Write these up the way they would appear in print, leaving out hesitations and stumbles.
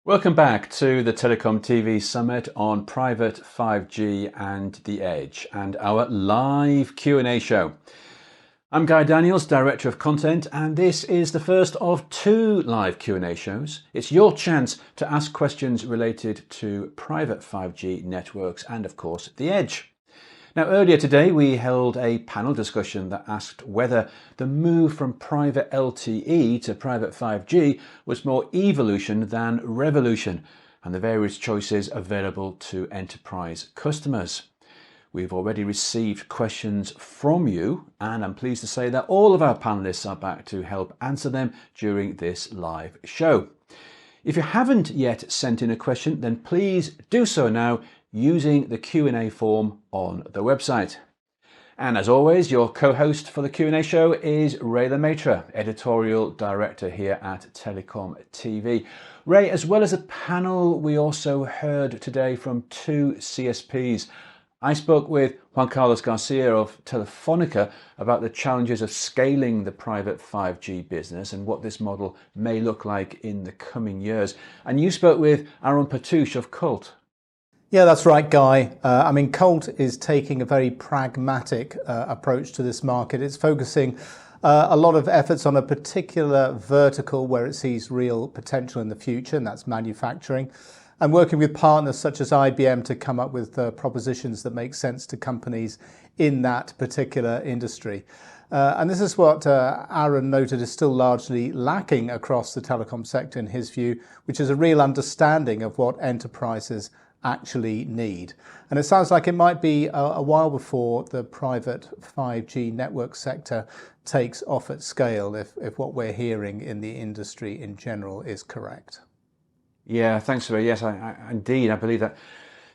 Welcome back to the TelecomTV Summit on Private 5G and the Edge and our live Q&A show. I'm Guy Daniels, Director of Content, and this is the first of 2 live Q&A shows. It's your chance to ask questions related to private 5G networks and, of course, the Edge. Now, earlier today, we held a panel discussion that asked whether the move from private LTE to private 5G was more evolution than revolution, and the various choices available to enterprise customers. We've already received questions from you, and I'm pleased to say that all of our panelists are back to help answer them during this live show. If you haven't yet sent in a question, then please do so now using the Q&A form on the website. And as always, your co-host for the Q&A show is Ray Maistre, Editorial Director here at TelecomTV. Ray, as well as a panel, we also heard today from 2 CSPs. I spoke with Juan Carlos Garcia of Telefonica about the challenges of scaling the private 5G business and what this model may look like in the coming years. And you spoke with Aaron Patouche of Colt. Yeah, that's right, Guy. Colt is taking a very pragmatic approach to this market. It's focusing a lot of efforts on a particular vertical where it sees real potential in the future, and that's manufacturing, and working with partners such as IBM to come up with propositions that make sense to companies in that particular industry. And this is what Aaron noted is still largely lacking across the telecom sector in his view, which is a real understanding of what enterprises actually need. And it sounds like it might be a while before the private 5G network sector takes off at scale if what we're hearing in the industry in general is correct. Yeah, thanks, Ray. Yes, indeed. I believe that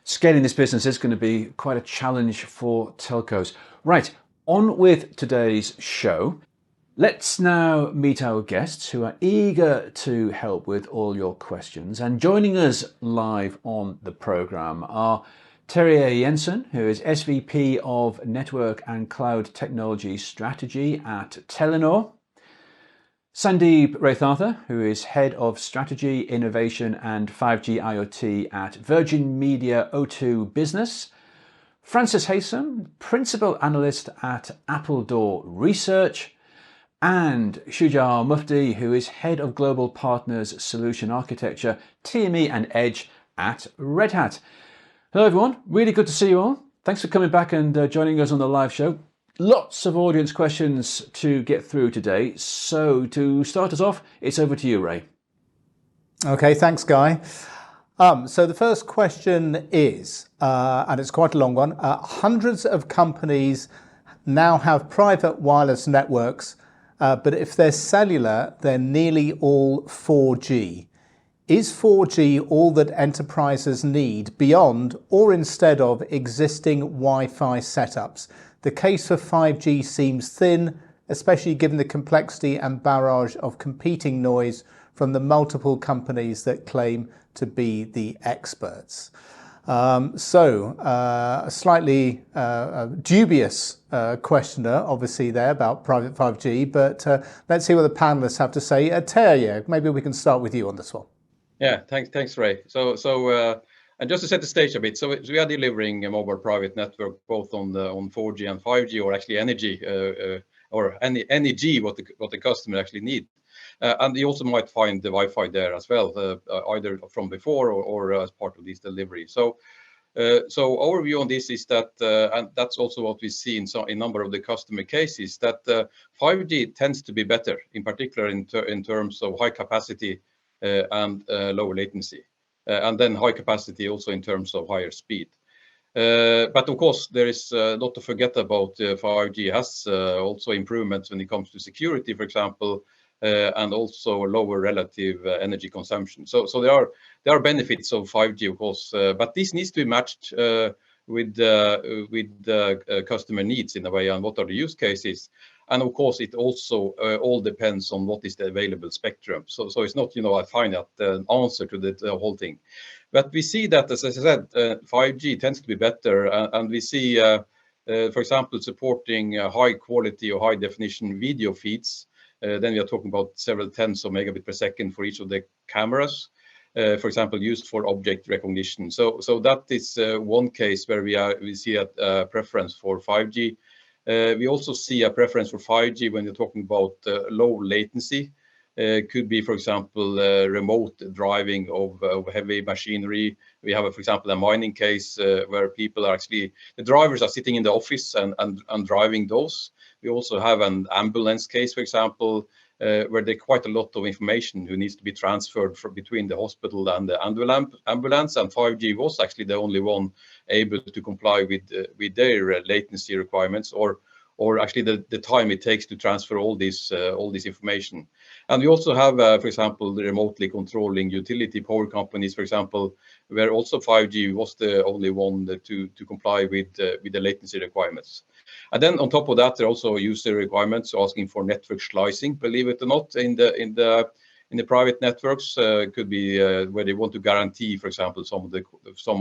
scaling this business is going to be quite a challenge for telcos. Right, on with today's show. Let's now meet our guests who are eager to help with all your questions. And joining us live on the programme are Terje Jensen, who is SVP of Network and Cloud Technology Strategy at Telenor. Sandeep Raithatha, who is Head of Strategy, Innovation and 5G IoT at Virgin Media O2 Business. Francis Haysom, Principal Analyst at Appledore Research. And Shujar Mufti, who is Head of Global Partners Solution Architecture, TME and Edge at Red Hat. Hello everyone, really good to see you all. Thanks for coming back and joining us on the live show. Lots of audience questions to get through today. So to start us off, it's over to you, Ray. Okay, thanks, Guy. So the first question is, and it's quite a long one, hundreds of companies now have private wireless networks, but if they're cellular, they're nearly all 4G. Is 4G all that enterprises need beyond or instead of existing Wi-Fi setups? The case for 5G seems thin, especially given the complexity and barrage of competing noise from the multiple companies that claim to be the experts. A slightly dubious questioner, obviously, there about private 5G, but let's see what the panelists have to say. Terje, maybe we can start with you on this one. Yeah, thanks, Ray. And just to set the stage a bit, so we are delivering a mobile private network both on 4G and 5G, or actually energy, or any G, what the customer actually need. And you also might find the Wi-Fi there as well, either from before or as part of this delivery. So our view on this is that, and that's also what we see in a number of the customer cases, that 5G tends to be better, in particular in terms of high capacity and lower latency, and then high capacity also in terms of higher speed. But of course, there is not to forget about 5G has also improvements when it comes to security, for example, and also lower relative energy consumption. So there are benefits of 5G, of course, but this needs to be matched with customer needs in a way, and what are the use cases. And of course, it also all depends on what is the available spectrum. So it's not, a finite answer to the whole thing. But we see that, as I said, 5G tends to be better, and we see for example, supporting high quality or high definition video feeds, then we are talking about several tens of megabit per second for each of the cameras, for example, used for object recognition. So that is one case where we see a preference for 5G. We also see a preference for 5G when you're talking about low latency. Could be, for example, remote driving of heavy machinery. We have, for example, a mining case where people are actually, the drivers are sitting in the office and driving those. We also have an ambulance case, for example, where there's quite a lot of information who needs to be transferred between the hospital and the ambulance. And 5G was actually the only one able to comply with their latency requirements, or actually the time it takes to transfer all this information. And we also have, for example, the remotely controlling utility power companies, for example, where also 5G was the only one to comply with the latency requirements. And then on top of that, there are also user requirements asking for network slicing. Believe it or not, in the private networks, could be where they want to guarantee, for example, some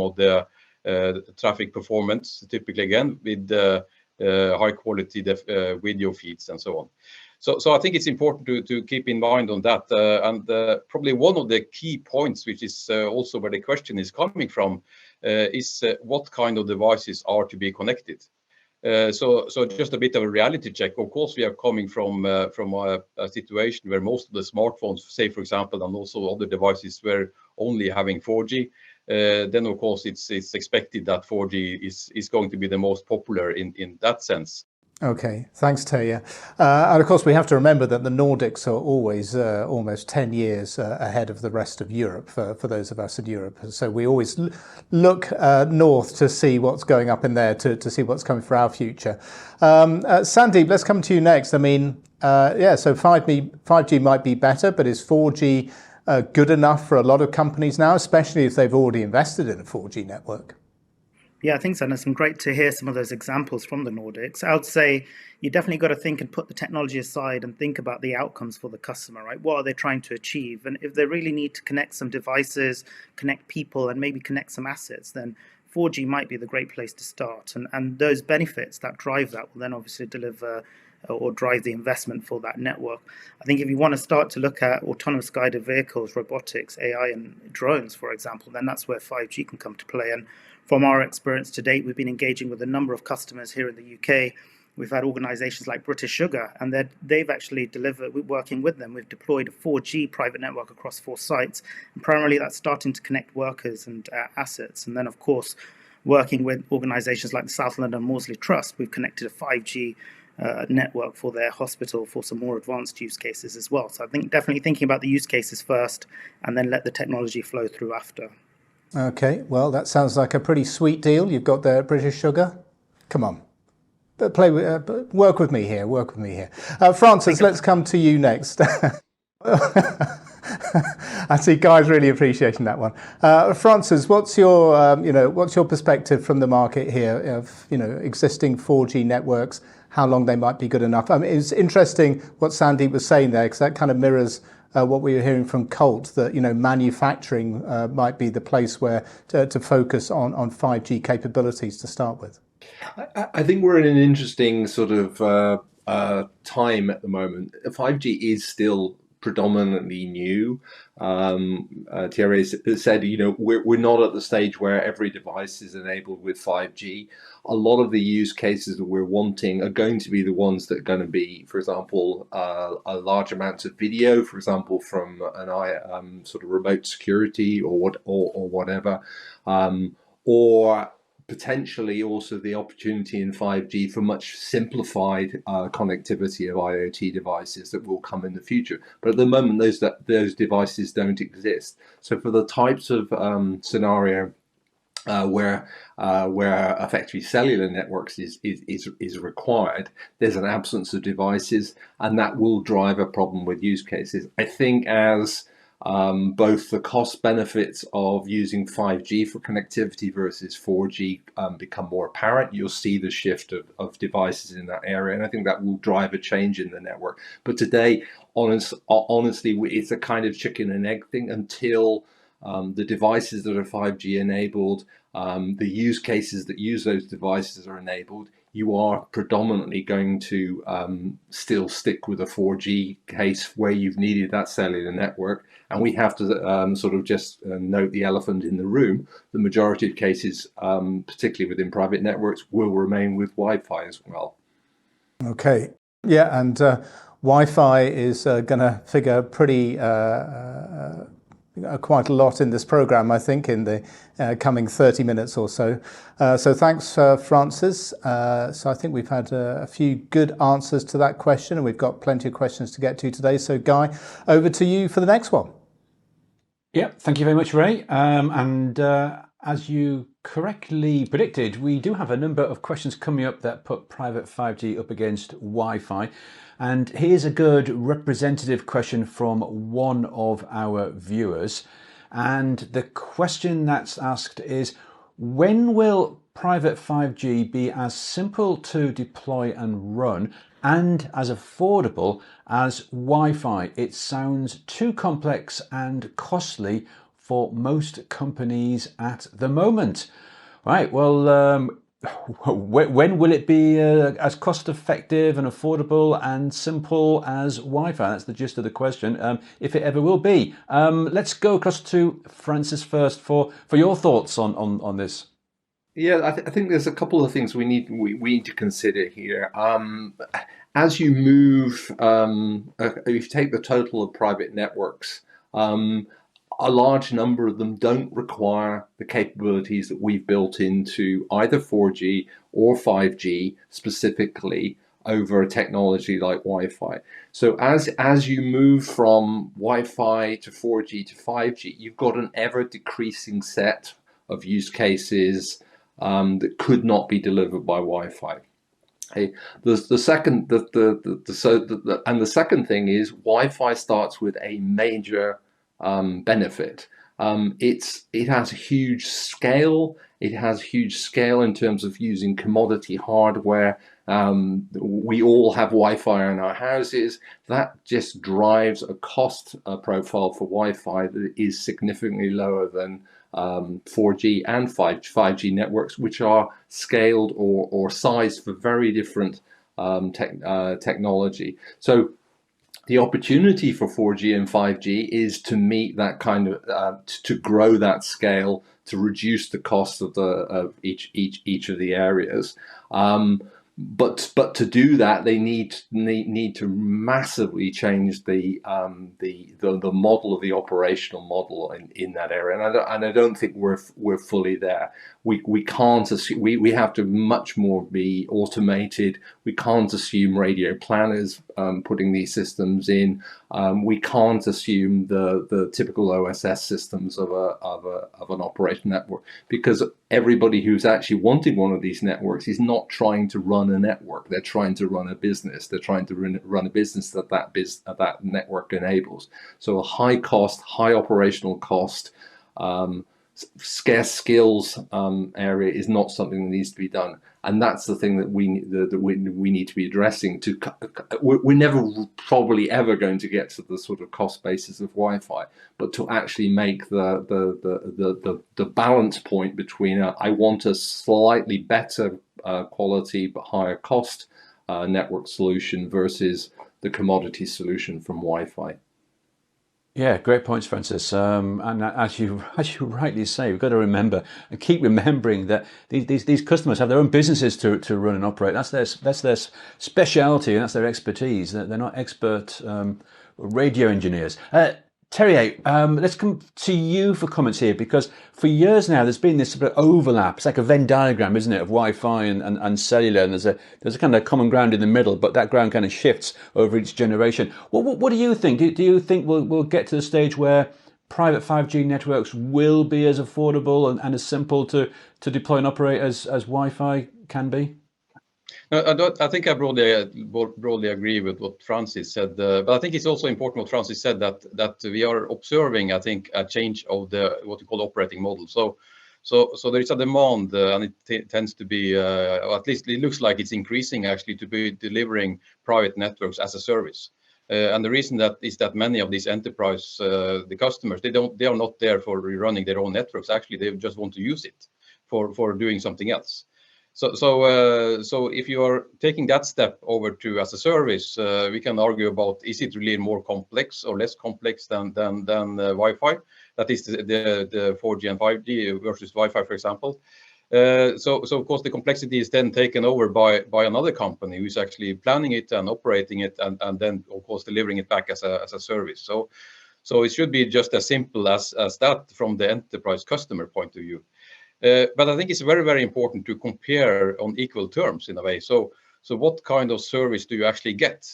of the traffic performance, typically again with high quality video feeds and so on. So I think it's important to keep in mind on that. And probably one of the key points, which is also where the question is coming from, is what kind of devices are to be connected. So just a bit of a reality check. Of course, we are coming from a situation where most of the smartphones, say for example, and also other devices were only having 4G. Then of course it's expected that 4G is going to be the most popular in that sense. Okay, thanks, Terje. And of course, we have to remember that the Nordics are always almost 10 years ahead of the rest of Europe, for those of us in Europe. So we always look north to see what's going up in there, to see what's coming for our future. Sandeep, let's come to you next. I mean, so 5G might be better, but is 4G good enough for a lot of companies now, especially if they've already invested in a 4G network? Yeah, I think so. And it's great to hear some of those examples from the Nordics. I would say you definitely got to think and put the technology aside and think about the outcomes for the customer, right? What are they trying to achieve? And if they really need to connect some devices, connect people, and maybe connect some assets, then 4G might be the great place to start. And those benefits that drive that will then obviously deliver or drive the investment for that network. I think if you want to start to look at autonomous guided vehicles, robotics, AI, and drones, for example, then that's where 5G can come to play. And from our experience to date, we've been engaging with a number of customers here in the UK. We've had organizations like British Sugar, and they've actually delivered, we're working with them. We've deployed a 4G private network across 4 sites. And primarily that's starting to connect workers and assets. And then, of course, working with organizations like the South London Maudsley Trust, we've connected a 5G network for their hospital for some more advanced use cases as well. So I think definitely thinking about the use cases first and then let the technology flow through after. Okay, well, that sounds like a pretty sweet deal you've got there at British Sugar. Come on, work with me here. Francis, let's come to you next. I see guys really appreciating that one. Francis, what's your perspective from the market here of existing 4G networks, how long they might be good enough? I mean, it's interesting what Sandeep was saying there, because that kind of mirrors what we were hearing from Colt, that manufacturing might be the place where to focus on 5G capabilities to start with. I think we're in an interesting sort of time at the moment. 5G is still predominantly new. Thierry said, we're not at the stage where every device is enabled with 5G. A lot of the use cases that we're wanting are going to be the ones that are going to be, for example, a large amount of video, for example, from an sort of remote security or whatever, or potentially also the opportunity in 5G for much simplified connectivity of IoT devices that will come in the future. But at the moment, those devices don't exist. So for the types of scenario where effectively cellular networks is required, there's an absence of devices, and that will drive a problem with use cases. I think as both the cost benefits of using 5G for connectivity versus 4G become more apparent, you'll see the shift of devices in that area, and I think that will drive a change in the network. But today, honestly, it's a kind of chicken and egg thing until the devices that are 5G enabled, the use cases that use those devices are enabled. you are predominantly going to still stick with a 4G case where you've needed that cellular network. And we have to sort of just note the elephant in the room. The majority of cases, particularly within private networks, will remain with Wi-Fi as well. Okay, yeah, and Wi-Fi is going to figure pretty quite a lot in this program, I think, in the coming 30 minutes or so. So thanks, Francis. So I think we've had a few good answers to that question, and we've got plenty of questions to get to today. So Guy, over to you for the next one. Yeah, thank you very much, Ray. As you correctly predicted, we do have a number of questions coming up that put private 5G up against Wi-Fi. And here's a good representative question from one of our viewers. And the question that's asked is, when will private 5G be as simple to deploy and run and as affordable as Wi-Fi? It sounds too complex and costly for most companies at the moment. Right, well, when will it be as cost effective and affordable and simple as Wi-Fi? That's the gist of the question, if it ever will be. Let's go across to Francis first for your thoughts on this. Yeah, I think there's a couple of things we need to consider here. As you move, if you take the total of private networks, a large number of them don't require the capabilities that we've built into either 4G or 5G specifically over a technology like Wi-Fi. So as you move from Wi-Fi to 4G to 5G, you've got an ever decreasing set of use cases that could not be delivered by Wi-Fi. Okay. The second thing is Wi-Fi starts with a major benefit. It has huge scale. It has huge scale in terms of using commodity hardware. We all have Wi-Fi in our houses. That just drives a cost profile for Wi-Fi that is significantly lower than 4G and 5G networks, which are scaled or sized for very different technology. So the opportunity for 4G and 5G is to meet that kind of, to grow that scale, to reduce the cost of each of the areas. But to do that, they need to massively change the model of the operational model in that area, and I don't think we're fully there. We can't assume, we have to much more be automated. We can't assume radio planners putting these systems in. We can't assume the typical OSS systems of an operation network, because everybody who's actually wanting one of these networks is not trying to run a network. They're trying to run a business. They're trying to run a business that network enables. So a high cost, high operational cost, scarce skills area is not something that needs to be done, and that's the thing that we need to be addressing. We're never probably ever going to get to the sort of cost basis of Wi-Fi, but to actually make the balance point between I want a slightly better quality but higher cost network solution versus the commodity solution from Wi-Fi. Yeah, great points, Francis. And as you rightly say, we've got to remember and keep remembering that these customers have their own businesses to run and operate. That's their speciality, and that's their expertise. They're not expert radio engineers. Terry, let's come to you for comments here, because for years now there's been this sort of overlap. It's like a Venn diagram, isn't it, of Wi-Fi and cellular, and there's a kind of common ground in the middle, but that ground kind of shifts over each generation. What do you think? Do you think we'll get to the stage where private 5G networks will be as affordable and as simple to deploy and operate as Wi-Fi can be? No, I think I broadly agree with what Francis said, but I think it's also important what Francis said, that we are observing, I think, a change of what you call operating model. So there is a demand, and it tends to be, or at least it looks like it's increasing actually, to be delivering private networks as a service. And the reason that is that many of these enterprise, the customers, they are not there for rerunning their own networks. Actually, they just want to use it for doing something else. So if you are taking that step over to as a service, we can argue about, is it really more complex or less complex than Wi-Fi? That is the 4G and 5G versus Wi-Fi, for example. So of course the complexity is then taken over by another company who's actually planning it and operating it, and then of course delivering it back as a service. So it should be just as simple as that from the enterprise customer point of view. But I think it's very, very important to compare on equal terms in a way. So what kind of service do you actually get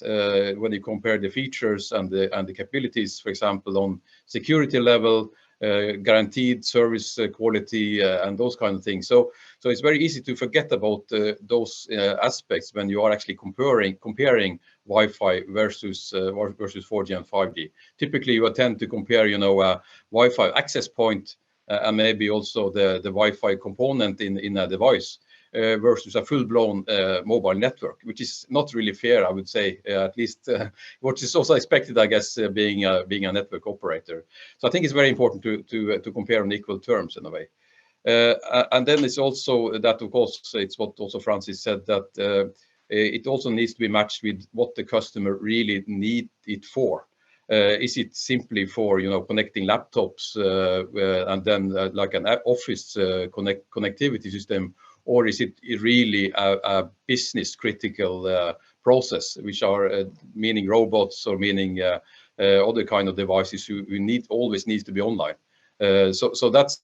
when you compare the features and the capabilities, for example, on security level, guaranteed service quality, and those kind of things. So it's very easy to forget about those aspects when you are actually comparing Wi-Fi versus 4G and 5G. Typically, you tend to compare, Wi-Fi access point and maybe also the Wi-Fi component in a device versus a full-blown mobile network, which is not really fair, I would say, at least which is also expected, I guess, being a network operator. So I think it's very important to compare on equal terms in a way. And then it's also that, of course, it's what also Francis said, that it also needs to be matched with what the customer really need it for. Is it simply for connecting laptops and then like an office connectivity system, or is it really a business critical process, which are meaning robots or meaning other kind of devices who always needs to be online. So that's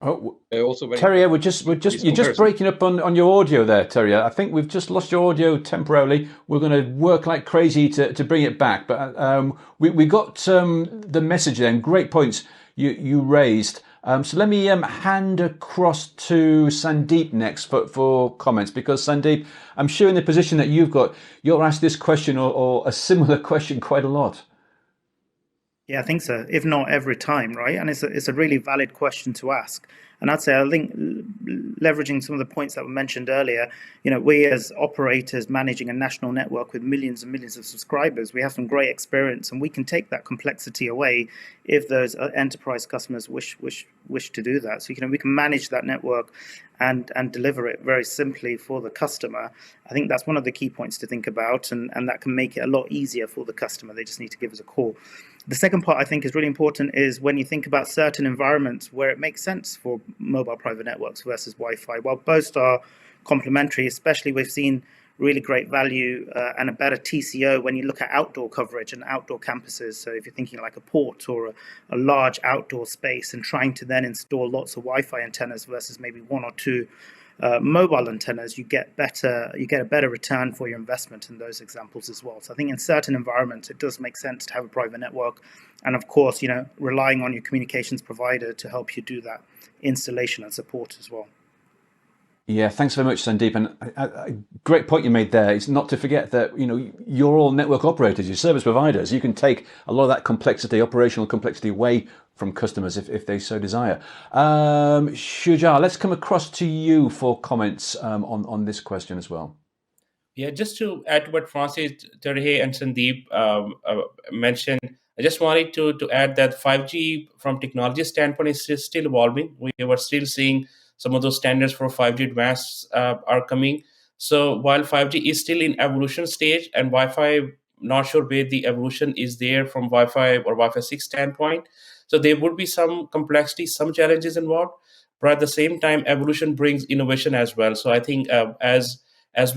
also very Terry, you're just breaking up on your audio there, Terry. I think we've just lost your audio temporarily. We're going to work like crazy to bring it back, but we got the message then. Great points you raised. So let me hand across to Sandeep next for comments, because Sandeep, I'm sure in the position that you're asked this question or a similar question quite a lot. Yeah, I think so, if not every time, right? And it's a really valid question to ask. And I'd say, I think, leveraging some of the points that were mentioned earlier, we as operators managing a national network with millions and millions of subscribers, we have some great experience, and we can take that complexity away if those enterprise customers wish to do that. So we can manage that network and deliver it very simply for the customer. I think that's one of the key points to think about, and that can make it a lot easier for the customer. They just need to give us a call. The second part I think is really important is when you think about certain environments where it makes sense for mobile private networks versus Wi-Fi. While both are complementary, especially we've seen really great value and a better TCO when you look at outdoor coverage and outdoor campuses. So if you're thinking like a port or a large outdoor space and trying to then install lots of Wi-Fi antennas versus maybe one or two mobile antennas, you get a better return for your investment in those examples as well. So I think in certain environments it does make sense to have a private network, and of course relying on your communications provider to help you do that installation and support as well. Yeah, thanks very much, Sandeep. And a great point you made there is not to forget that you're all network operators, you're service providers. You can take a lot of that complexity, operational complexity, away from customers if they so desire. Shuja, let's come across to you for comments on this question as well. Yeah, just to add to what Francis, Terje, and Sandeep mentioned, I just wanted to add that 5G from technology standpoint is still evolving. We were still seeing some of those standards for 5G advanced are coming. So while 5G is still in evolution stage, and Wi-Fi, not sure where the evolution is there from Wi-Fi or Wi-Fi 6 standpoint. So there would be some complexity, some challenges involved, but at the same time, evolution brings innovation as well. So I think as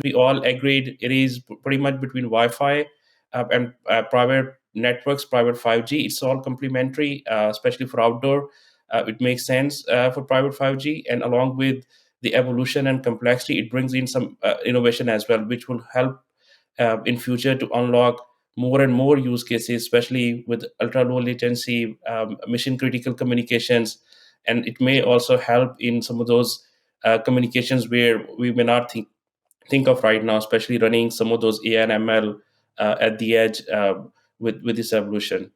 we all agreed, it is pretty much between Wi-Fi and private networks, private 5G. It's all complementary, especially for outdoor. It makes sense for private 5G, and along with the evolution and complexity, it brings in some innovation as well, which will help in future to unlock more and more use cases, especially with ultra low latency, mission critical communications. And it may also help in some of those communications where we may not think of right now, especially running some of those AI and ML at the edge with this evolution.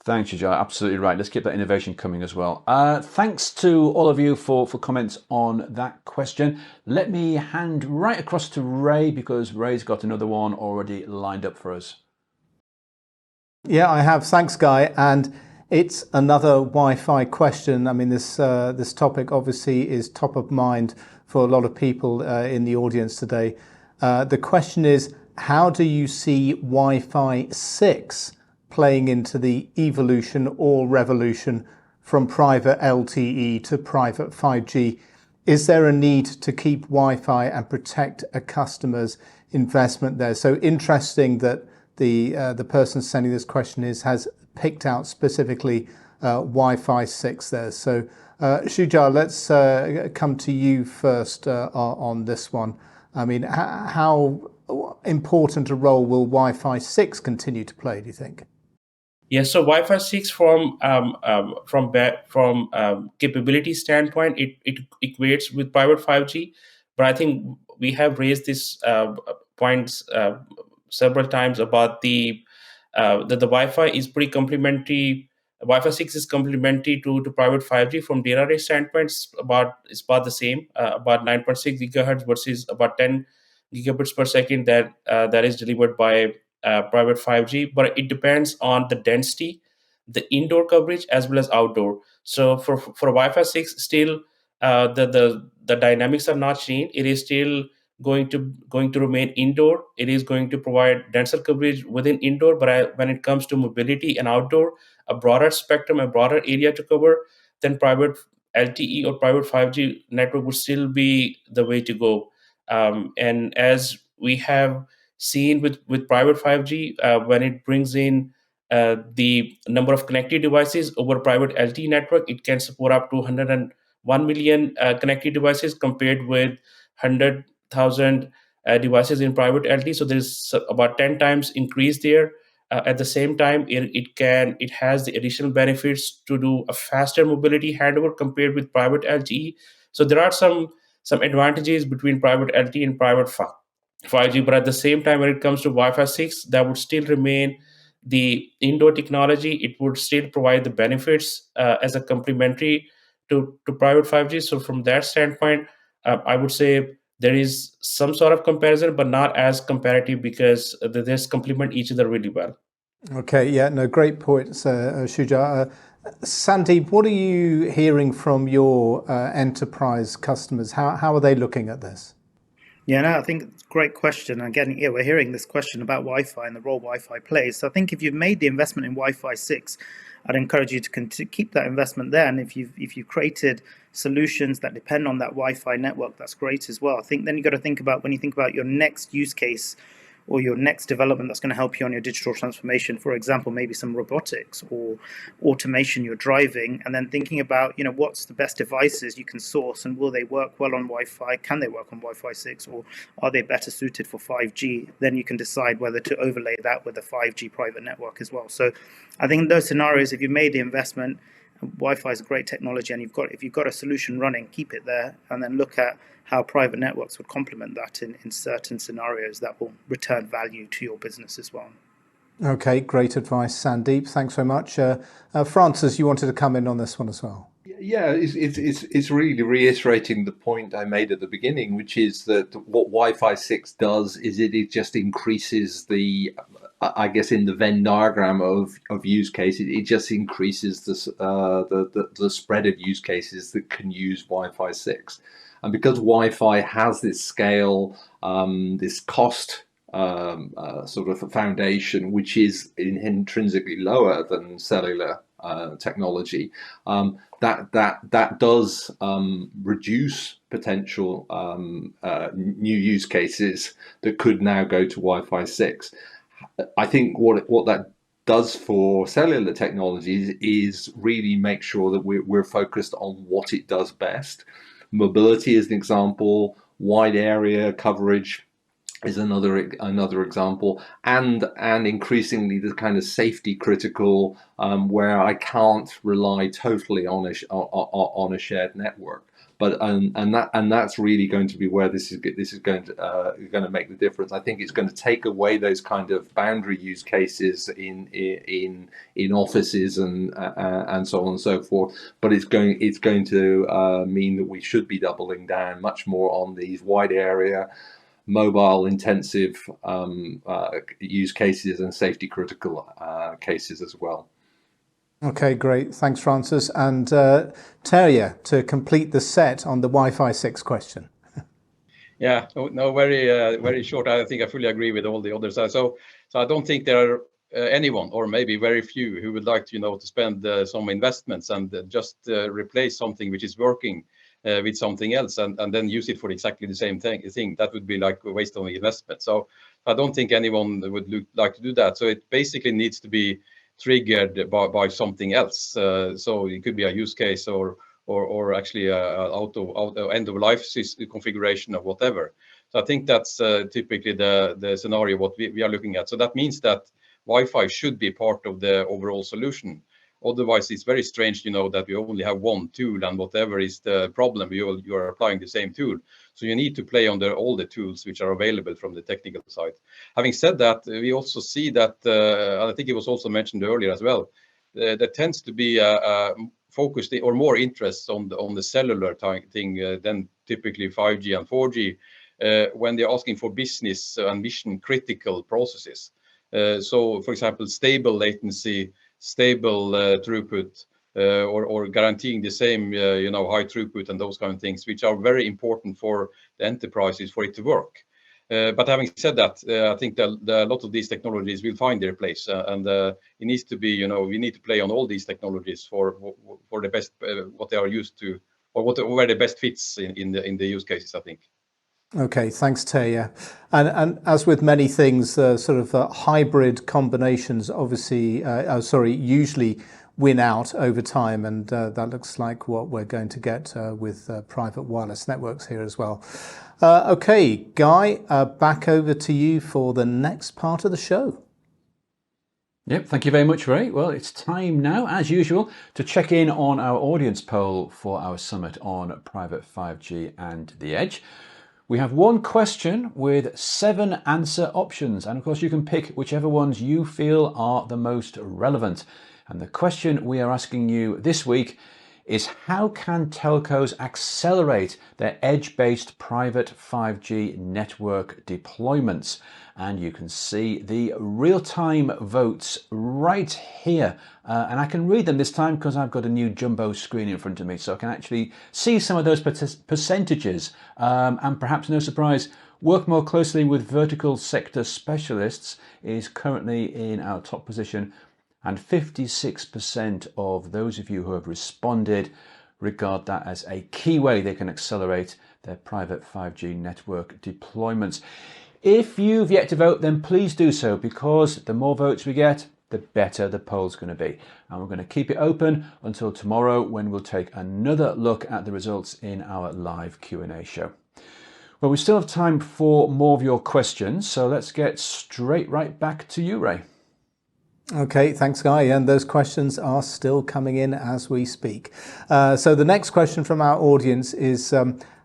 Thanks, Shuja. Absolutely right. Let's keep that innovation coming as well. Thanks to all of you for comments on that question. Let me hand right across to Ray, because Ray's got another one already lined up for us. Yeah, I have. Thanks, Guy. And It's another Wi-Fi question. I mean, this topic obviously is top of mind for a lot of people in the audience today. The question is, how do you see Wi-Fi 6 playing into the evolution or revolution from private LTE to private 5G? Is there a need to keep Wi-Fi and protect a customer's investment there? So interesting that the person sending this question has picked out specifically Wi-Fi 6 there. So Shuja, let's come to you first on this one. I mean, how important a role will Wi-Fi 6 continue to play, do you think? Yeah, so Wi-Fi 6 from capability standpoint, it equates with private 5G, but I think we have raised this points several times about that the Wi-Fi is pretty complementary. Wi-Fi 6 is complementary to private 5G from data rate standpoint. It's about the same, about 9.6 gigahertz versus about 10 gigabits per second that is delivered by private 5G, but it depends on the density, the indoor coverage as well as outdoor. So for Wi-Fi 6, still the dynamics are not changed. It is still going to remain indoor. It is going to provide denser coverage within indoor, but when it comes to mobility and outdoor, a broader spectrum, a broader area to cover, then private LTE or private 5G network would still be the way to go. And as we have seen with private 5G, when it brings in the number of connected devices over private LTE network, it can support up to 101 million connected devices compared with 100,000 devices in private LTE. So there's about 10 times increase there. At the same time, it has the additional benefits to do a faster mobility handover compared with private LTE. So there are some advantages between private LTE and private 5G, but at the same time, when it comes to Wi-Fi 6, that would still remain the indoor technology. It would still provide the benefits as a complementary to private 5G. So from that standpoint, I would say there is some sort of comparison, but not as comparative because they complement each other really well. Okay, yeah, no, great points, Shuja. Sandeep, what are you hearing from your enterprise customers? How are they looking at this? Yeah, no, I think it's a great question. Again, yeah, we're hearing this question about Wi-Fi and the role Wi-Fi plays. So I think if you've made the investment in Wi-Fi 6, I'd encourage you to keep that investment there. And if you've created solutions that depend on that Wi-Fi network, that's great as well. I think then you've got to think about, when you think about your next use case or your next development that's going to help you on your digital transformation, for example, maybe some robotics or automation you're driving, and then thinking about, what's the best devices you can source and will they work well on Wi-Fi? Can they work on Wi-Fi 6 or are they better suited for 5G? Then you can decide whether to overlay that with a 5G private network as well. So I think in those scenarios, if you've made the investment, Wi-Fi is a great technology, and if you've got a solution running, keep it there, and then look at how private networks would complement that in certain scenarios that will return value to your business as well. Okay, great advice, Sandeep. Thanks so much. Francis, you wanted to come in on this one as well. Yeah, it's really reiterating the point I made at the beginning, which is that what Wi-Fi 6 does is it just increases the, I guess, in the Venn diagram of use cases, it just increases the spread of use cases that can use Wi-Fi 6. And because Wi-Fi has this scale, this cost sort of a foundation, which is intrinsically lower than cellular technology, that does reduce potential new use cases that could now go to Wi-Fi 6. I think what that does for cellular technologies is really make sure that we're focused on what it does best. Mobility is an example, wide area coverage is another example, and increasingly the kind of safety critical where I can't rely totally on a shared network. But and that's really going to be where this is going to make the difference. I think it's going to take away those kind of boundary use cases in offices and so on and so forth. But it's going to mean that we should be doubling down much more on these wide area, mobile intensive use cases and safety critical cases as well. Okay, great. Thanks, Francis. And Terje, to complete the set on the Wi-Fi 6 question. Yeah, no, very short. I think I fully agree with all the others. So I don't think there are anyone, or maybe very few, who would like to spend some investments and just replace something which is working with something else, and then use it for exactly the same thing. That would be like a waste of investment. So I don't think anyone would like to do that. So it basically needs to be triggered by something else. So it could be a use case, or actually out of end of life configuration or whatever. So I think that's typically the scenario what we are looking at. So that means that Wi-Fi should be part of the overall solution. Otherwise, it's very strange, that we only have one tool, and whatever is the problem, you are applying the same tool. So you need to play on all the tools which are available from the technical side. Having said that, we also see that, I think it was also mentioned earlier as well, there tends to be focused or more interest on the cellular thing than typically 5G and 4G when they're asking for business and mission critical processes. So, for example, stable latency, stable throughput, or guaranteeing the same high throughput and those kind of things, which are very important for the enterprises for it to work. But having said that, I think that a lot of these technologies will find their place, and it needs to be, we need to play on all these technologies for the best, what they are used to, or where the best fits in the use cases, I think. Okay, thanks, Terje. And as with many things, hybrid combinations obviously, usually win out over time, and that looks like what we're going to get with private wireless networks here as well. Okay, Guy, back over to you for the next part of the show. Yep, thank you very much, Ray. Well, it's time now, as usual, to check in on our audience poll for our summit on private 5G and the edge. We have one question with 7 answer options, and of course you can pick whichever ones you feel are the most relevant. And the question we are asking you this week is, how can telcos accelerate their edge-based private 5G network deployments? And you can see the real-time votes right here. And I can read them this time because I've got a new jumbo screen in front of me, so I can actually see some of those percentages. And perhaps no surprise, work more closely with vertical sector specialists is currently in our top position. And 56% of those of you who have responded regard that as a key way they can accelerate their private 5G network deployments. If you've yet to vote, then please do so, because the more votes we get, the better the poll's going to be. And we're going to keep it open until tomorrow, when we'll take another look at the results in our live Q&A show. Well, we still have time for more of your questions, so let's get straight right back to you, Ray. Okay, thanks, Guy. And those questions are still coming in as we speak. So the next question from our audience is,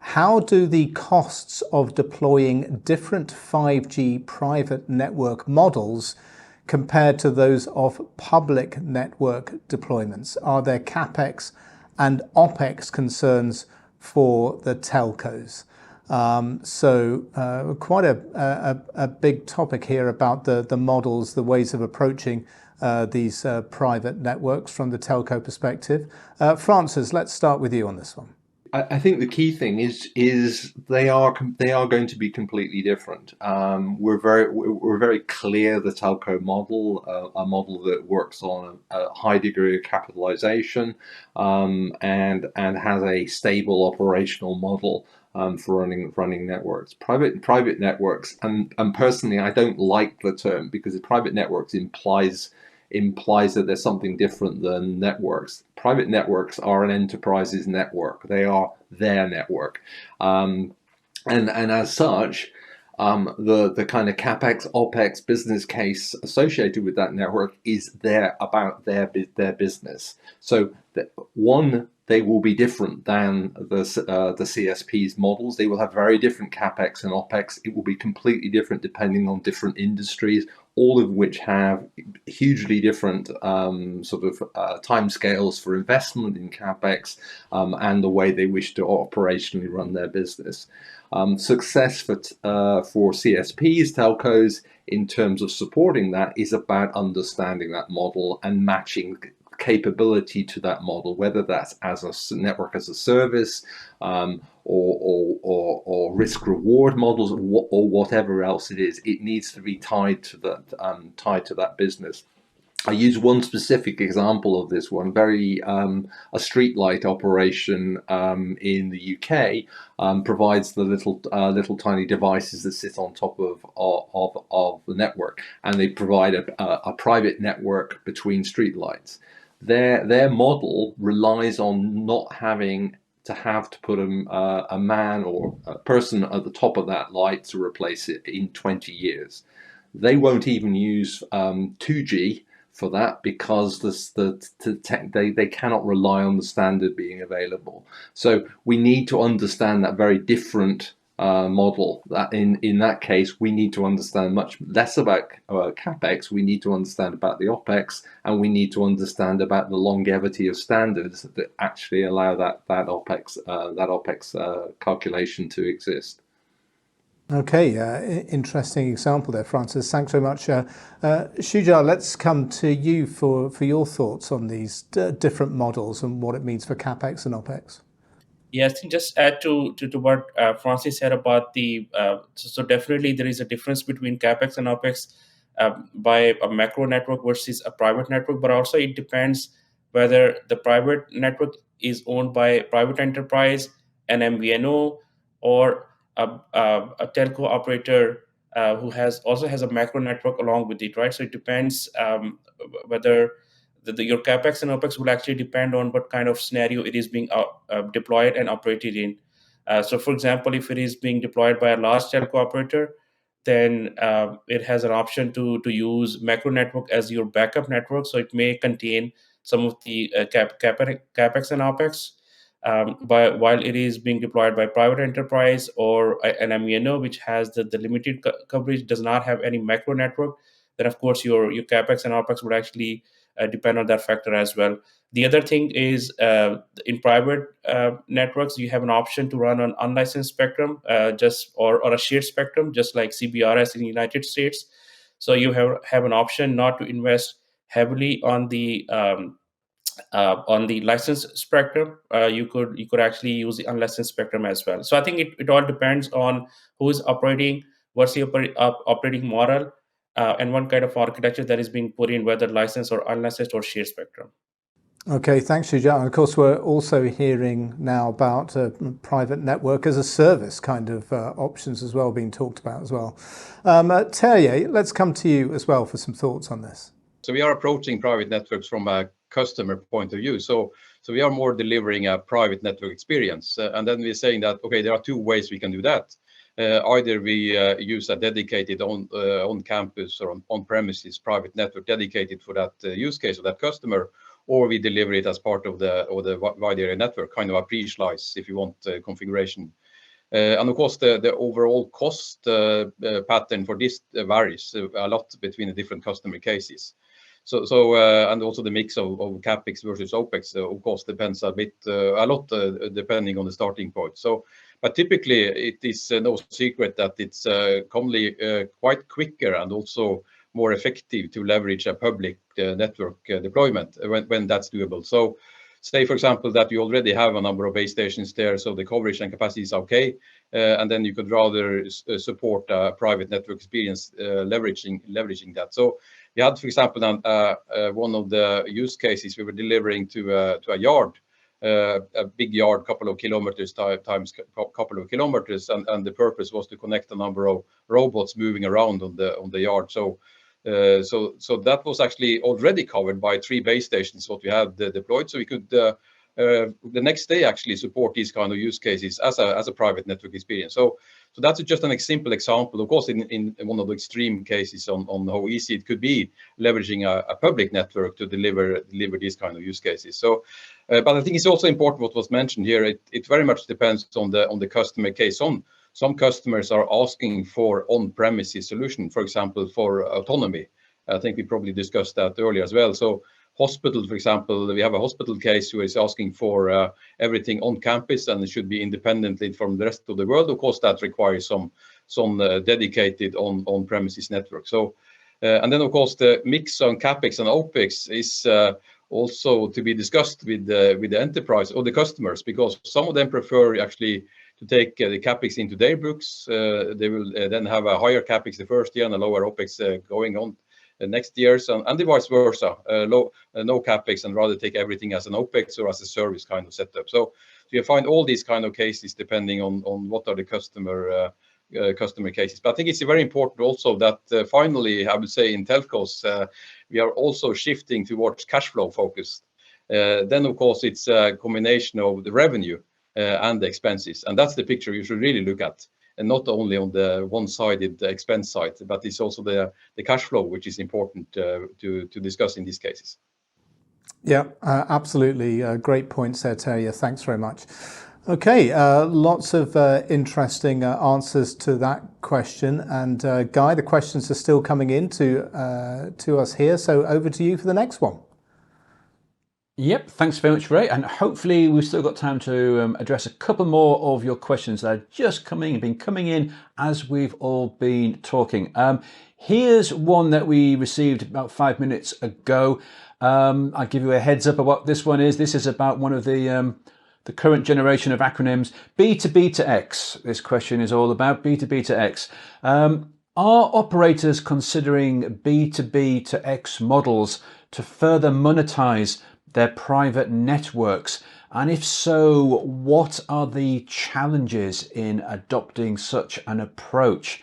how do the costs of deploying different 5G private network models compared to those of public network deployments? Are there CapEx and OpEx concerns for the telcos? Quite a big topic here about the models, the ways of approaching these private networks from the telco perspective. Francis, let's start with you on this one. I think the key thing is they are going to be completely different. We're very clear the telco model, a model that works on a high degree of capitalization, and has a stable operational model for running networks. Private networks, and personally, I don't like the term, because the private networks implies that there's something different than networks. Private networks are an enterprise's network. They are their network, and as such, the kind of CapEx, OpEx business case associated with that network is about their business. So they will be different than the CSP's models. They will have very different CapEx and OpEx. It will be completely different depending on different industries, all of which have hugely different timescales for investment in CapEx, and the way they wish to operationally run their business. Success for CSPs, telcos, in terms of supporting that, is about understanding that model and matching capability to that model, whether that's as a network as a service, or risk reward models, or whatever else it is. It needs to be tied to that business. I use one specific example of this one, a streetlight operation in the UK provides the little tiny devices that sit on top of the network, and they provide a private network between streetlights. Their model relies on not having to put a man or a person at the top of that light to replace it in 20 years. They won't even use 2G for that, because they cannot rely on the standard being available. So we need to understand that very different model. That in that case, we need to understand much less about capex. We need to understand about the opex, and we need to understand about the longevity of standards that actually allow that opex calculation to exist. Okay, interesting example there, Francis. Thanks very much. Shuja, let's come to you for your thoughts on these different models and what it means for CapEx and OpEx. Yes, I think just add to what Francis said about the, so definitely there is a difference between CapEx and OpEx by a macro network versus a private network, but also it depends whether the private network is owned by a private enterprise, an MVNO, or a telco operator who also has a macro network along with it, right? So it depends whether your capex and opex will actually depend on what kind of scenario it is being deployed and operated in. So, for example, if it is being deployed by a large telco operator, then it has an option to use macro network as your backup network. So it may contain some of the capex and opex. While it is being deployed by private enterprise or an MVNO, which has the limited coverage, does not have any macro network, then of course your capex and opex would actually depend on that factor as well. The other thing is in private networks, you have an option to run on unlicensed spectrum, or a shared spectrum, just like CBRS in the United States. So you have an option not to invest heavily on the licensed spectrum. You could actually use the unlicensed spectrum as well. So I think it all depends on who is operating, what's the operating model, and what kind of architecture that is being put in, whether licensed or unlicensed or shared spectrum. Okay, thanks, Shuja. And of course, we're also hearing now about private network as a service kind of options as well being talked about as well. Terje, let's come to you as well for some thoughts on this. So we are approaching private networks from a customer point of view. So we are more delivering a private network experience. And then we're saying that, okay, there are two ways we can do that. Either we use a dedicated on campus or on premises private network dedicated for that use case of that customer, or we deliver it as part of the wide area network, kind of a pre-slice, if you want, configuration. And of course, the overall cost pattern for this varies a lot between the different customer cases. So and also the mix of capex versus opex, of course, depends a lot depending on the starting point. So, but typically it is no secret that it's commonly quite quicker and also more effective to leverage a public network deployment when that's doable. So, say for example that you already have a number of base stations there, so the coverage and capacity is okay, and then you could rather support a private network experience leveraging that. So we had, for example, one of the use cases we were delivering to a yard, a big yard, couple of kilometers times couple of kilometers, and the purpose was to connect a number of robots moving around on the yard. So that was actually already covered by 3 base stations what we had deployed. So we could the next day actually support these kind of use cases as a private network experience. So that's just an simple example. Of course, in one of the extreme cases on how easy it could be leveraging a public network to deliver these kind of use cases. So, but I think it's also important what was mentioned here. It very much depends on the customer case. Some customers are asking for on-premises solution, for example, for autonomy. I think we probably discussed that earlier as well. So hospital, for example, we have a hospital case who is asking for everything on campus and it should be independently from the rest of the world. Of course, that requires some dedicated on-premises network. So, and then of course the mix on capex and opex is also to be discussed with the enterprise or the customers, because some of them prefer actually to take the capex into their books. They will then have a higher capex the first year and a lower opex going on next years, and the vice versa, no capex and rather take everything as an opex or as a service kind of setup. So you find all these kind of cases depending on what are the customer cases. But I think it's very important also that finally, I would say in telcos, we are also shifting towards cash flow focused. Then of course it's a combination of the revenue and the expenses, and that's the picture you should really look at, and not only on the one-sided expense side, but it's also the cash flow, which is important to discuss in these cases. Yeah, absolutely. Great points there, Terje. Thanks very much. Okay, lots of interesting answers to that question. And Guy, the questions are still coming in to us here. So over to you for the next one. Yep, thanks very much, Ray. And hopefully we've still got time to address a couple more of your questions that are just been coming in as we've all been talking. Here's one that we received about 5 minutes ago. I'll give you a heads up of what this one is. This is about one of the current generation of acronyms, B2B to X. This question is all about B2B to X. Are operators considering B2B to X models to further monetize their private networks? And if so, what are the challenges in adopting such an approach?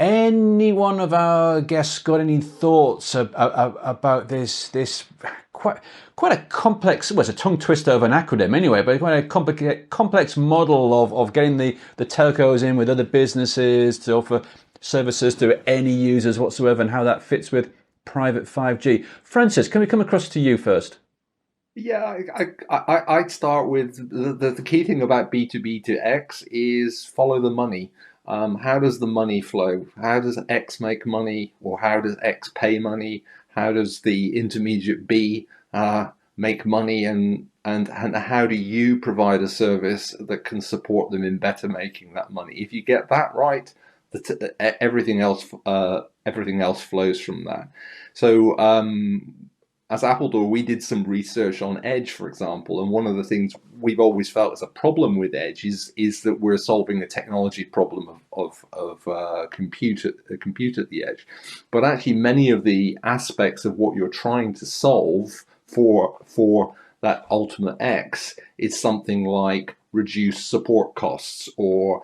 Any one of our guests got any thoughts about this quite a complex, well, it's a tongue twister of an acronym anyway, but quite a complex model of getting the telcos in with other businesses to offer services to any users whatsoever, and how that fits with private 5G. Francis, can we come across to you first? Yeah, I'd start with the key thing about B2B to X is follow the money. How does the money flow? How does X make money, or how does X pay money? How does the intermediate B make money, and how do you provide a service that can support them in better making that money? If you get that right, everything else flows from that. So as Appledore, we did some research on Edge, for example, and one of the things we've always felt is a problem with Edge is that we're solving a technology problem of compute at the edge. But actually, many of the aspects of what you're trying to solve for that ultimate X is something like reduced support costs or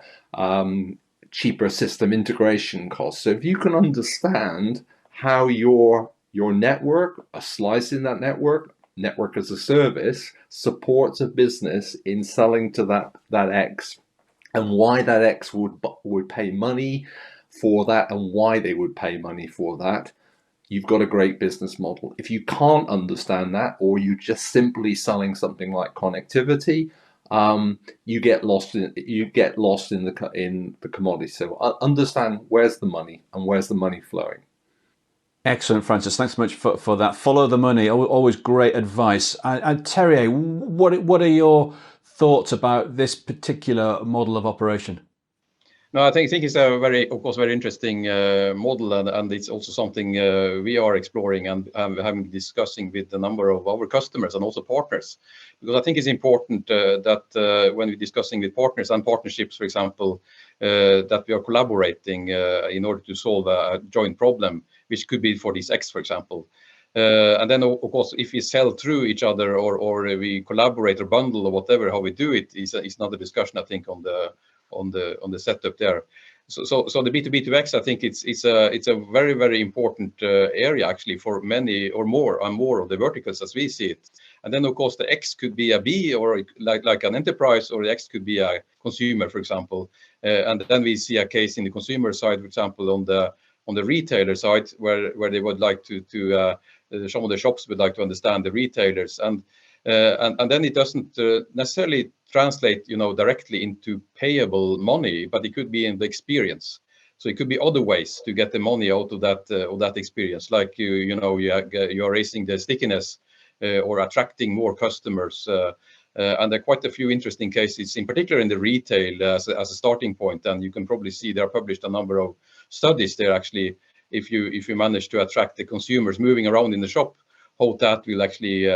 cheaper system integration costs. So if you can understand how your network, a slice in that network as a service, supports a business in selling to that X, and why that X would pay money for that, and why they would pay money for that, you've got a great business model. If you can't understand that, or you're just simply selling something like connectivity, you get lost in the commodity. So understand where's the money and where's the money flowing. Excellent, Francis. Thanks so much for that. Follow the money. Always great advice. And Terje, what are your thoughts about this particular model of operation? No, I think it's a very interesting model, and it's also something we are exploring and having discussing with a number of our customers and also partners, because I think it's important that when we're discussing with partners and partnerships, for example, that we are collaborating in order to solve a joint problem, which could be for this X, for example. And then, of course, if we sell through each other or we collaborate or bundle or whatever, how we do it is another discussion, I think, on the setup there. So the B2B to X, I think it's a very, very important area actually for many or more of the verticals as we see it. And then of course the X could be a B, or like an enterprise, or the X could be a consumer, for example. And then we see a case in the consumer side, for example, on the retailer side, where they would like to some of the shops would like to understand the retailers, and then it doesn't necessarily translate, directly into payable money, but it could be in the experience. So it could be other ways to get the money out of that experience, like you are raising the stickiness or attracting more customers. And there are quite a few interesting cases, in particular in the retail as a starting point. And you can probably see there are published a number of studies there actually. If you manage to attract the consumers moving around in the shop, how that will actually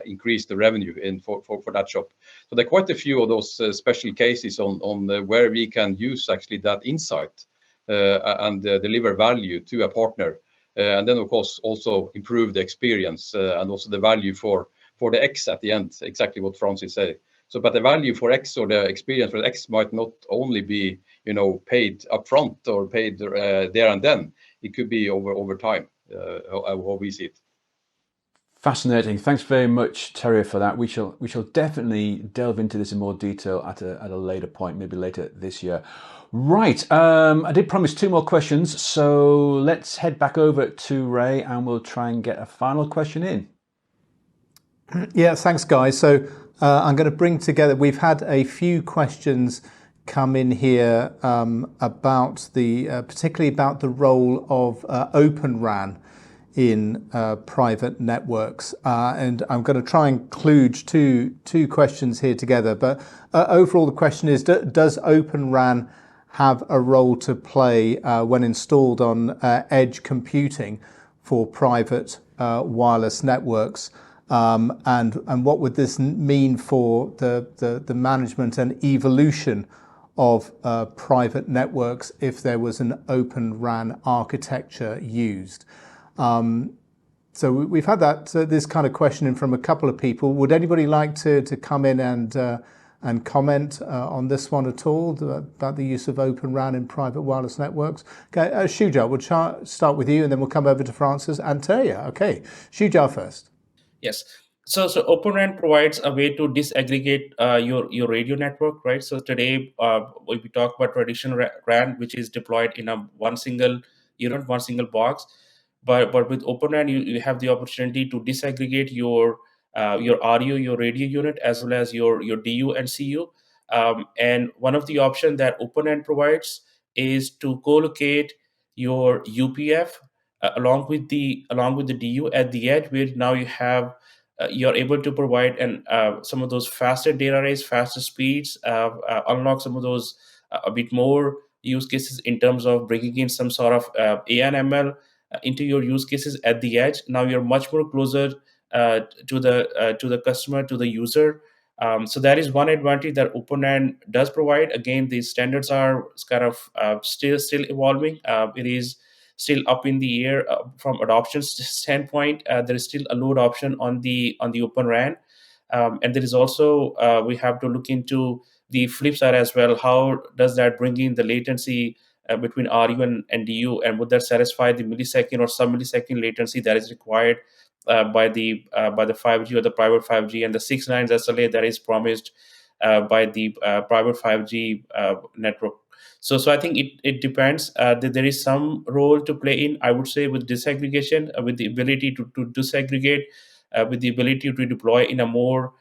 increase the revenue for that shop. So there are quite a few of those special cases on where we can use actually that insight and deliver value to a partner. And then, of course, also improve the experience and also the value for the X at the end, exactly what Francis said. So, but the value for X or the experience for X might not only be, paid upfront or paid there and then. It could be over time, how we see it. Fascinating. Thanks very much, Terje, for that. We shall definitely delve into this in more detail at a later point, maybe later this year. Right. I did promise 2 more questions, so let's head back over to Ray and we'll try and get a final question in. Yeah, thanks, guys. So I'm going to bring together, we've had a few questions come in here about particularly about the role of Open RAN in private networks. And I'm going to try and include two questions here together. But overall, the question is, does Open RAN have a role to play when installed on edge computing for private wireless networks? And what would this mean for the management and evolution of private networks if there was an Open RAN architecture used? So we've had this kind of question in from a couple of people. Would anybody like to come in and comment on this one at all, about the use of Open RAN in private wireless networks? Okay, Shuja, we'll start with you, and then we'll come over to Francis and Terje. Okay, Shuja first. Yes. So Open RAN provides a way to disaggregate your radio network, right? So today, we talk about traditional RAN, which is deployed in one single unit, one single box. But with Open RAN, you have the opportunity to disaggregate your audio, your radio unit, as well as your DU and CU. And one of the options that Open RAN provides is to co-locate your UPF along with the DU at the edge, where now you're able to provide some of those faster data rates, faster speeds, unlock some of those a bit more use cases in terms of bringing in some sort of ANML into your use cases at the edge. Now you're much more closer to the customer, to the user. So that is one advantage that Open RAN does provide. Again, the standards are kind of still evolving. It is still up in the air from adoption standpoint. There is still a low adoption on the Open RAN, and there is also we have to look into the flip side as well. How does that bring in the latency between RU and DU, and would that satisfy the millisecond or sub-millisecond latency that is required by the 5G or the private 5G and the 6 nines SLA that is promised by the private 5G network? So I think it depends. There is some role to play in, I would say, with disaggregation, with the ability to disaggregate, with the ability to deploy in a more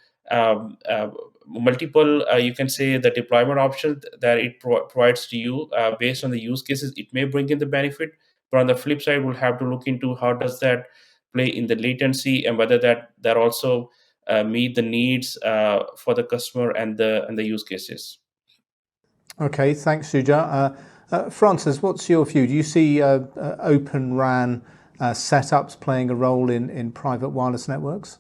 multiple, you can say, the deployment option that it provides to you based on the use cases. It may bring in the benefit, but on the flip side, we'll have to look into how does that play in the latency and whether that also meet the needs for the customer and the use cases. Okay, thanks, Shuja. Francis, what's your view? Do you see Open RAN setups playing a role in private wireless networks?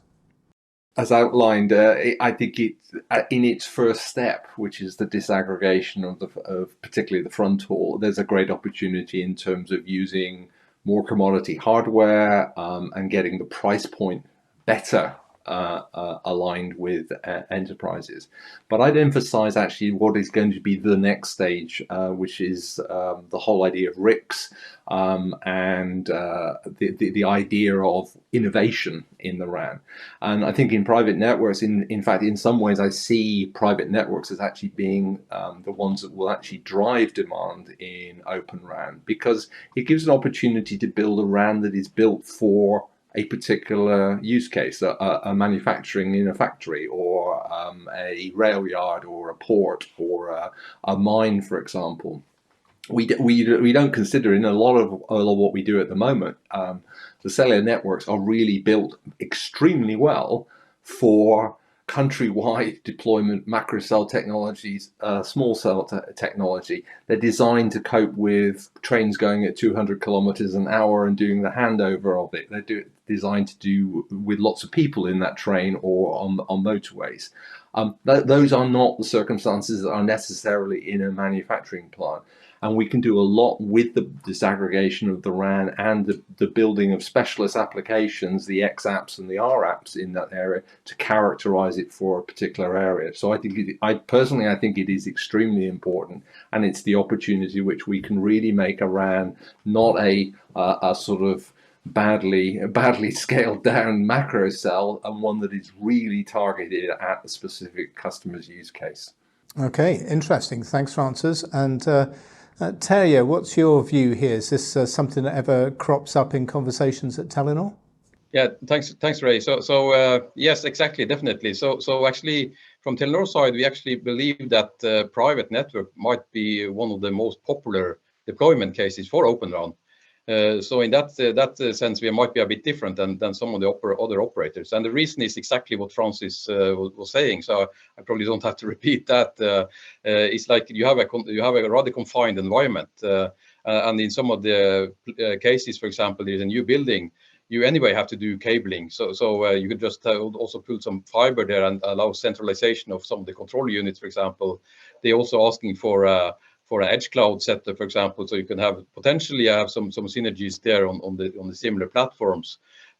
As outlined, I think it's in its first step, which is the disaggregation of particularly the front haul. There's a great opportunity in terms of using more commodity hardware and getting the price point better aligned with enterprises. But I'd emphasize actually what is going to be the next stage, which is the whole idea of RICs and the idea of innovation in the RAN. And I think in private networks, in fact, in some ways, I see private networks as actually being the ones that will actually drive demand in Open RAN, because it gives an opportunity to build a RAN that is built for a particular use case, a manufacturing in a factory, or a rail yard, or a port, or a mine, for example. We don't consider in a lot of what we do at the moment, the cellular networks are really built extremely well for countrywide deployment, macro cell technologies, small cell technology. They're designed to cope with trains going at 200 kilometers an hour and doing the handover of it. designed to do with lots of people in that train or on motorways. Those are not the circumstances that are necessarily in a manufacturing plant. And we can do a lot with the disaggregation of the RAN and the building of specialist applications, the X apps and the R apps in that area, to characterize it for a particular area. So I think, I think it is extremely important, and it's the opportunity which we can really make a RAN not a sort of badly scaled down macro cell, and one that is really targeted at the specific customer's use case. Okay, interesting. Thanks, Francis. And Terje, what's your view here? Is this something that ever crops up in conversations at Telenor? Yeah, thanks, Ray. So yes, exactly, definitely. So actually, from Telenor side, we actually believe that private network might be one of the most popular deployment cases for Open RAN. So in that sense, we might be a bit different than some of the other operators. And the reason is exactly what Francis was saying. So I probably don't have to repeat that. It's like you have a rather confined environment. And in some of the cases, for example, there's a new building, you anyway have to do cabling. So you could just also put some fiber there and allow centralization of some of the control units, for example. They're also asking for an edge cloud setup, for example, so you can potentially have some synergies there on the similar platforms.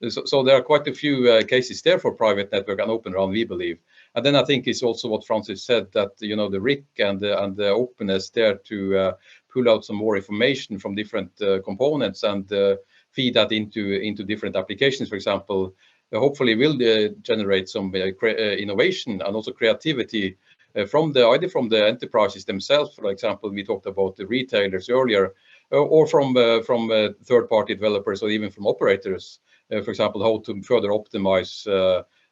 So there are quite a few cases there for private network and Open RAN, we believe. And then I think it's also what Francis said, that the RIC and the openness there to pull out some more information from different components and feed that into different applications, for example, hopefully will generate some innovation and also creativity either from the enterprises themselves. For example, we talked about the retailers earlier, or from third-party developers, or even from operators. For example, how to further optimize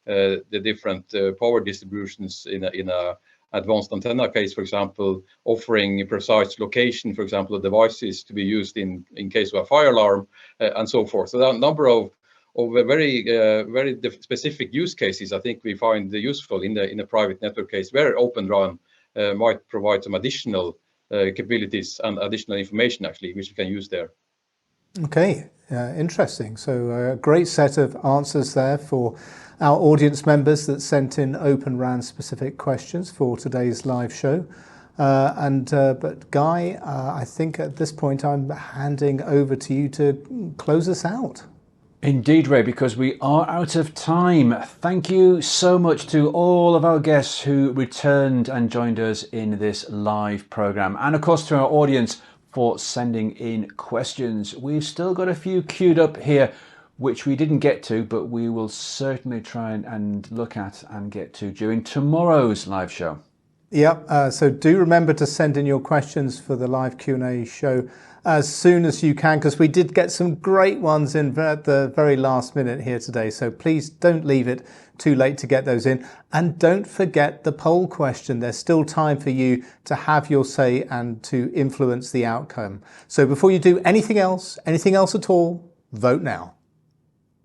the different power distributions in a advanced antenna case, for example, offering precise location, for example, of devices to be used in case of a fire alarm, and so forth. So there are a number of very specific use cases I think we find useful in a private network case, where Open RAN might provide some additional capabilities and additional information, actually, which you can use there. Okay, interesting. So a great set of answers there for our audience members that sent in Open RAN specific questions for today's live show. But Guy, I think at this point I'm handing over to you to close us out. Indeed, Ray, because we are out of time. Thank you so much to all of our guests who returned and joined us in this live programme. And of course to our audience for sending in questions. We've still got a few queued up here which we didn't get to, but we will certainly try and look at and get to during tomorrow's live show. Yep, so do remember to send in your questions for the live Q&A show as soon as you can, because we did get some great ones in at the very last minute here today. So please don't leave it too late to get those in. And don't forget the poll question. There's still time for you to have your say and to influence the outcome. So before you do anything else at all, vote now.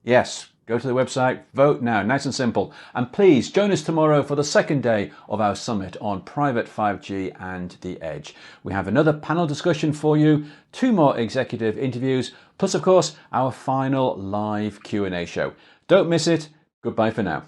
Yes. Go to the website, vote now, nice and simple. And please join us tomorrow for the second day of our summit on private 5G and the edge. We have another panel discussion for you, 2 more executive interviews, plus of course our final live Q&A show. Don't miss it. Goodbye for now.